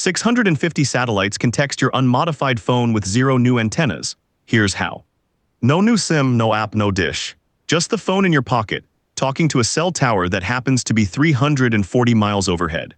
650 satellites can text your unmodified phone with 0 new antennas. Here's how. No new SIM, no app, no dish. Just the phone in your pocket, talking to a cell tower that happens to be 340 miles overhead.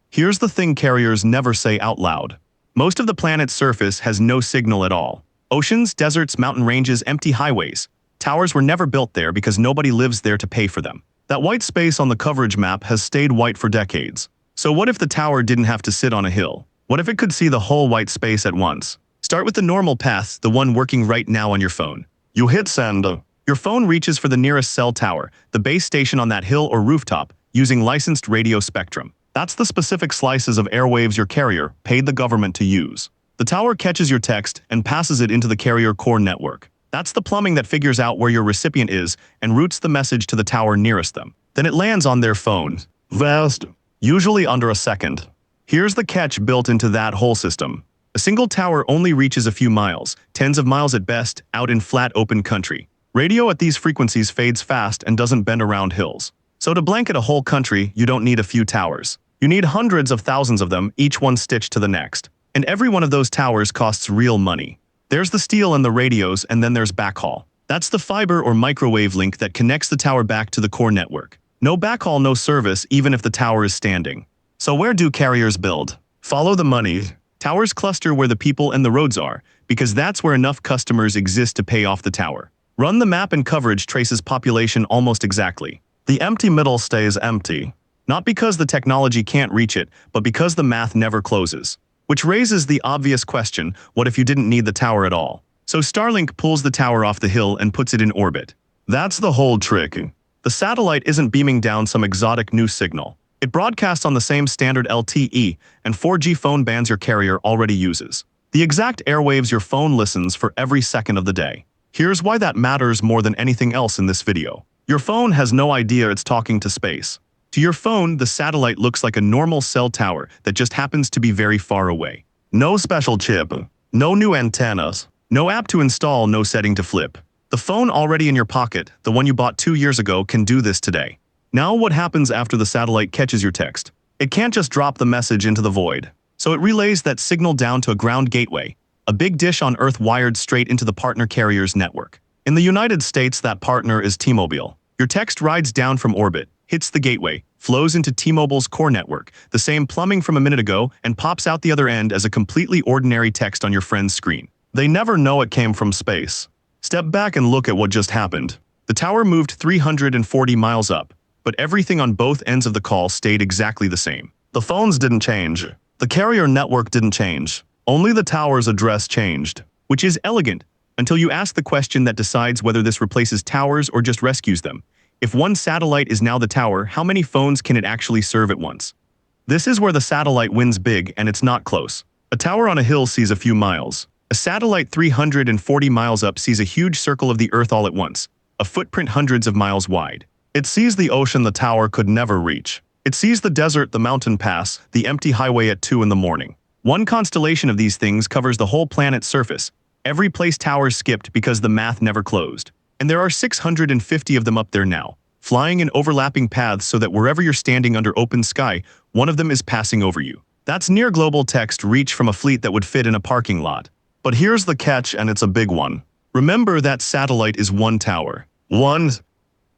Here's the thing carriers never say out loud. Most of the planet's surface has no signal at all. Oceans, deserts, mountain ranges, empty highways. Towers were never built there because nobody lives there to pay for them. That white space on the coverage map has stayed white for decades. So what if the tower didn't have to sit on a hill? What if it could see the whole white space at once? Start with the normal path, the one working right now on your phone. You hit send. Your phone reaches for the nearest cell tower, the base station on that hill or rooftop, using licensed radio spectrum. That's the specific slices of airwaves your carrier paid the government to use. The tower catches your text and passes it into the carrier core network. That's the plumbing that figures out where your recipient is and routes the message to the tower nearest them. Then it lands on their phone. Fast. Usually under a second. Here's the catch built into that whole system. A single tower only reaches a few miles, tens of miles at best, out in flat open country. Radio at these frequencies fades fast and doesn't bend around hills. So to blanket a whole country, you don't need a few towers. You need hundreds of thousands of them, each one stitched to the next. And every one of those towers costs real money. There's the steel and the radios, and then there's backhaul. That's the fiber or microwave link that connects the tower back to the core network. No backhaul, no service, even if the tower is standing. So where do carriers build? Follow the money. Towers cluster where the people and the roads are, because that's where enough customers exist to pay off the tower. Run the map and coverage traces population almost exactly. The empty middle stays empty. Not because the technology can't reach it, but because the math never closes. Which raises the obvious question, what if you didn't need the tower at all? So Starlink pulls the tower off the hill and puts it in orbit. That's the whole trick. The satellite isn't beaming down some exotic new signal. It broadcasts on the same standard LTE and 4G phone bands your carrier already uses. The exact airwaves your phone listens for every second of the day. Here's why that matters more than anything else in this video. Your phone has no idea it's talking to space. To your phone, the satellite looks like a normal cell tower that just happens to be very far away. No special chip, no new antennas, no app to install, no setting to flip. The phone already in your pocket, the one you bought 2 years ago, can do this today. Now what happens after the satellite catches your text? It can't just drop the message into the void. So it relays that signal down to a ground gateway, a big dish on Earth wired straight into the partner carrier's network. In the United States, that partner is T-Mobile. Your text rides down from orbit, hits the gateway, flows into T-Mobile's core network, the same plumbing from a minute ago, and pops out the other end as a completely ordinary text on your friend's screen. They never know it came from space. Step back and look at what just happened. The tower moved 340 miles up, but everything on both ends of the call stayed exactly the same. The phones didn't change. The carrier network didn't change. Only the tower's address changed, which is elegant, until you ask the question that decides whether this replaces towers or just rescues them. If one satellite is now the tower, how many phones can it actually serve at once? This is where the satellite wins big, and it's not close. A tower on a hill sees a few miles. A satellite 340 miles up sees a huge circle of the Earth all at once, a footprint hundreds of miles wide. It sees the ocean the tower could never reach. It sees the desert, the mountain pass, the empty highway at 2 in the morning. One constellation of these things covers the whole planet's surface. Every place towers skipped because the math never closed. And there are 650 of them up there now, flying in overlapping paths so that wherever you're standing under open sky, one of them is passing over you. That's near global text reach from a fleet that would fit in a parking lot. But here's the catch, and it's a big one. Remember that satellite is one tower. One.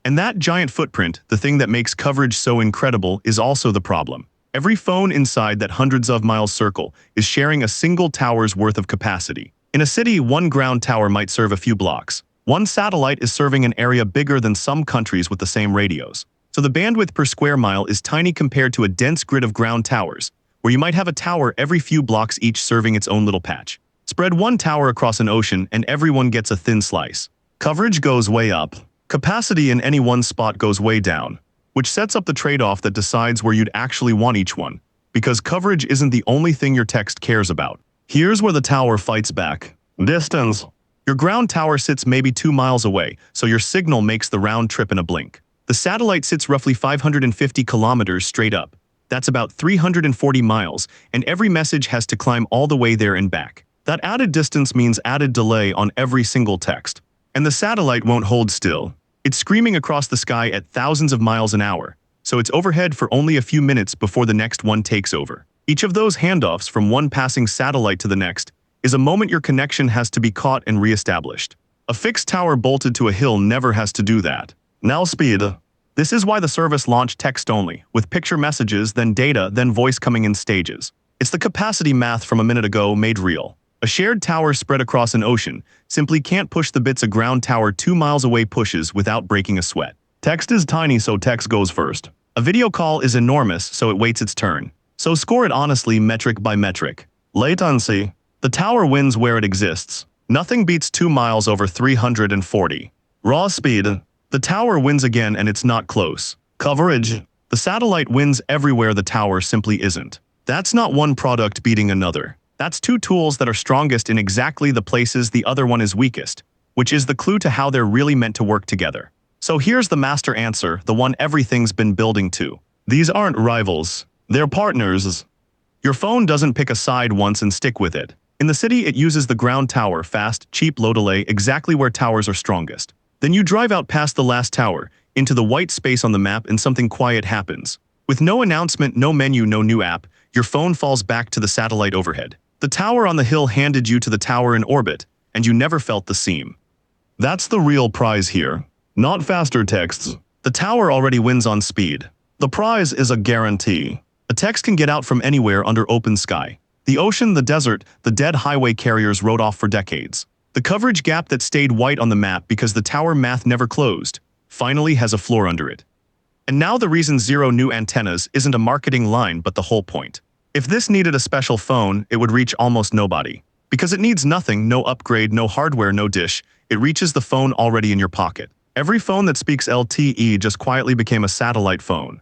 And that giant footprint, the thing that makes coverage so incredible, is also the problem. Every phone inside that hundreds of miles circle is sharing a single tower's worth of capacity. In a city, one ground tower might serve a few blocks. One satellite is serving an area bigger than some countries with the same radios. So the bandwidth per square mile is tiny compared to a dense grid of ground towers, where you might have a tower every few blocks each serving its own little patch. Spread one tower across an ocean and everyone gets a thin slice. Coverage goes way up. Capacity in any one spot goes way down, which sets up the trade-off that decides where you'd actually want each one, because coverage isn't the only thing your text cares about. Here's where the tower fights back. Distance. Your ground tower sits maybe 2 miles away, so your signal makes the round trip in a blink. The satellite sits roughly 550 kilometers straight up. That's about 340 miles, and every message has to climb all the way there and back. That added distance means added delay on every single text. And the satellite won't hold still. It's screaming across the sky at thousands of miles an hour, so it's overhead for only a few minutes before the next one takes over. Each of those handoffs from one passing satellite to the next is a moment your connection has to be caught and re-established. A fixed tower bolted to a hill never has to do that. Now speed. This is why the service launched text only, with picture messages, then data, then voice coming in stages. It's the capacity math from a minute ago made real. A shared tower spread across an ocean simply can't push the bits a ground tower 2 miles away pushes without breaking a sweat. Text is tiny, so text goes first. A video call is enormous, so it waits its turn. So score it honestly, metric by metric. Latency. The tower wins where it exists. Nothing beats 2 miles over 340. Raw speed. The tower wins again and it's not close. Coverage. The satellite wins everywhere the tower simply isn't. That's not one product beating another. That's two tools that are strongest in exactly the places the other one is weakest, which is the clue to how they're really meant to work together. So here's the master answer, the one everything's been building to. These aren't rivals. They're partners. Your phone doesn't pick a side once and stick with it. In the city, it uses the ground tower, fast, cheap, low delay, exactly where towers are strongest. Then you drive out past the last tower, into the white space on the map, and something quiet happens. With no announcement, no menu, no new app, your phone falls back to the satellite overhead. The tower on the hill handed you to the tower in orbit, and you never felt the seam. That's the real prize here. Not faster texts. The tower already wins on speed. The prize is a guarantee. A text can get out from anywhere under open sky. The ocean, the desert, the dead highway carriers wrote off for decades. The coverage gap that stayed white on the map because the tower math never closed, finally has a floor under it. And now the reason 0 new antennas isn't a marketing line but the whole point. If this needed a special phone, it would reach almost nobody. Because it needs nothing, no upgrade, no hardware, no dish, it reaches the phone already in your pocket. Every phone that speaks LTE just quietly became a satellite phone.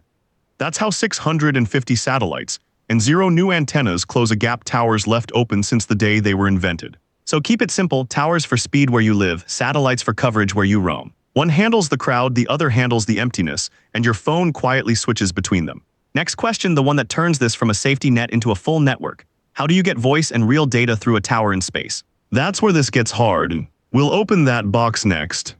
That's how 650 satellites and 0 new antennas close a gap towers left open since the day they were invented. So keep it simple, towers for speed where you live, satellites for coverage where you roam. One handles the crowd, the other handles the emptiness, and your phone quietly switches between them. Next question, the one that turns this from a safety net into a full network. How do you get voice and real data through a tower in space? That's where this gets hard. We'll open that box next.